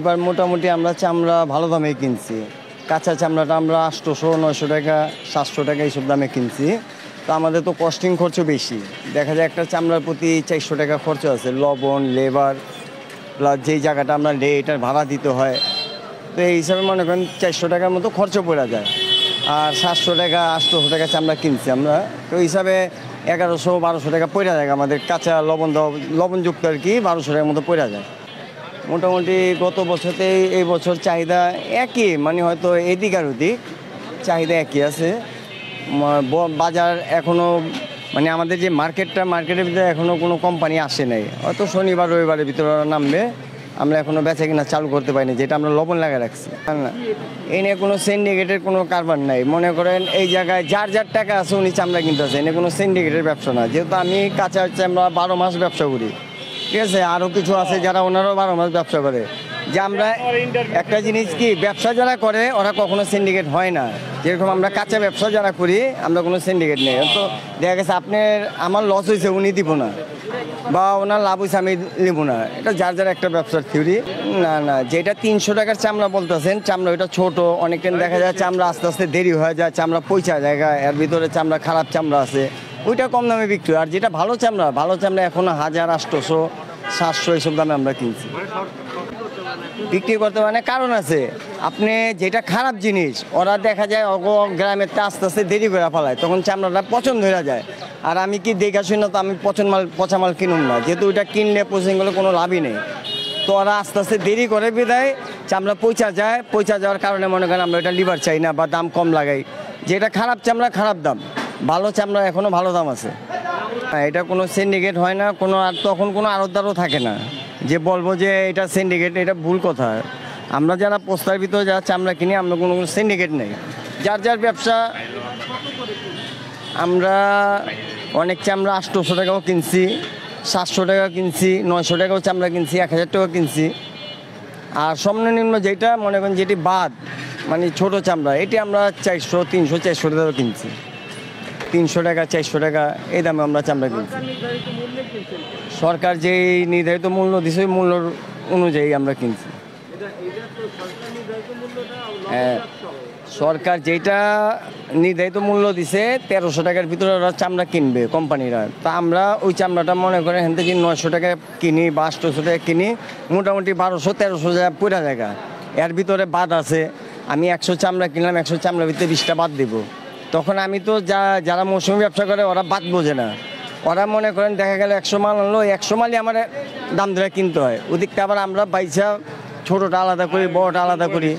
এবার মোটামুটি আমরা চামড়া ভালো দামে কিনছি। কাঁচা চামড়াটা আমরা 800-900 টাকা 700 টাকা এইসব দামে কিনছি। তো আমাদের তো কস্টিং খরচ বেশি, দেখা যায় একটা চামড়ার প্রতি 400 টাকা খরচ আছে, লবণ, লেবার প্লাস যেই জায়গাটা আমরা নেই এটার ভাড়া দিতে হয়। তো এই হিসাবে মনে করেন 400 টাকার মতো খরচ পড়ে যায়। আর 700 টাকা 800 টাকা চামড়া কিনছি আমরা, তো ওই হিসাবে 1100-1200 টাকা পড়ে যায় আমাদের। কাঁচা লবণযুক্ত আর কি 1200 টাকার মতো পড়ে যায়। মোটামুটি গত বছরতে এই বছর চাহিদা একই, মানে হয়তো এদিক আর ওদিক চাহিদা একই আছে। বাজার এখনও মানে আমাদের যে মার্কেটের ভিতরে এখনও কোনো কোম্পানি আসে নাই, হয়তো শনিবার রবিবারের ভিতরে নামবে। আমরা এখনও বেচা কিনা চালু করতে পারিনি, যেটা আমরা লবণ লাগা রাখছি। না, এই নিয়ে কোনো সিন্ডিকেটের কোনো কারবার নাই। মনে করেন এই জায়গায় যার যার টাকা আছে উনি চামড়া কিনতে আছে, এনে কোনো সিন্ডিকেটের ব্যবসা না। যেহেতু আমি কাঁচা চামড়া 12 মাস ব্যবসা করি, ঠিক আছে, আরও কিছু আছে যারা ওনারাও 12 মাস ব্যবসা করে। যে আমরা একটা জিনিস কি, ব্যবসা যারা করে ওরা কখনো সিন্ডিকেট হয় না। যেরকম আমরা কাঁচা ব্যবসা যারা করি আমরা কোনো সিন্ডিকেট নেই। তো দেখা গেছে আমার লস হয়েছে উনি দিব না, বা ওনার লাভ হয়েছে আমি নেব না, এটা যার যার একটা ব্যবসার থিওরি। না, যেটা 300 টাকার চামড়া বলতেছেন, চামড়া ওইটা ছোট। অনেকদিন দেখা যায় চামড়া আস্তে আস্তে দেরি হয়ে যায়, চামড়া পচা জায়গা, এর ভিতরে চামড়া খারাপ চামড়া আছে, ওইটা কম দামে বিক্রি। আর যেটা ভালো চামড়া এখনো 1000, 800, 700 এইসব দামে আমরা কিনছি। বিক্রি করতে মানে কারণ আছে, আপনি যেটা খারাপ জিনিস ওরা দেখা যায় গ্রামের আস্তে আস্তে দেরি করে ফেলায়, তখন চামড়াটা পচন ধরে যায়। আর আমি কি দেখা শুনি না, তো আমি পচা মাল কিনুন না, যেহেতু ওইটা কিনলে পচে গেলে কোনো লাভই নেই। তো ওরা আস্তে আস্তে দেরি করে বিদায় চামড়া পচা যাওয়ার কারণে মনে করেন আমরা এটা লিভার চাই না বা দাম কম লাগাই। যেটা খারাপ চামড়া খারাপ দাম, ভালো চামড়া এখনও ভালো দাম আছে। এটা কোনো সিন্ডিকেট হয় না, আর তখন কোনো আড়তদারও থাকে না যে বলবো যে এটা সিন্ডিকেট, এটা ভুল কথা। আমরা যারা পোস্তার ভিতরে যারা চামড়া কিনি আমরা কোনো সিন্ডিকেট নেই, যার যার ব্যবসা। আমরা অনেক চামড়া 800 টাকাও কিনছি, 700 টাকা কিনছি, 900 টাকাও চামড়া কিনছি, 1000 টাকা কিনছি। আর সর্বনিম্ন যেটা মনে করেন যেটি বাদ, মানে ছোটো চামড়া, এটি আমরা 400, 300, 400 টাকাও কিনছি। 300 টাকা 400 টাকা এই দামে আমরা চামড়া কিনছি। সরকার যেই নির্ধারিত মূল্য দিছে ওই মূল্য অনুযায়ী আমরা কিনছি। হ্যাঁ, সরকার যেটা নির্ধারিত মূল্য দিছে 1300 টাকার ভিতরে ওরা চামড়া কিনবে কোম্পানিরা। তা আমরা ওই চামড়াটা মনে করেন এখান থেকে 900 টাকা কিনি বা 800 টাকা কিনি, মোটামুটি 1200-1300 টাকা পুরা জায়গা। এর ভিতরে বাদ আছে, আমি 100 চামড়া কিনলাম, 100 চামড়ার ভিতরে 20টা বাদ দেবো। তখন আমি তো যারা মৌসুমি ব্যবসা করে ওরা বাদ বোঝে না, ওরা মনে করেন দেখা গেল 100 মাল আনলো, 100 মালই আমার দাম ধরে কিনতে হয়। ওদিকটা আবার আমরা বাইসা ছোটোটা আলাদা করি, বড়টা আলাদা করি।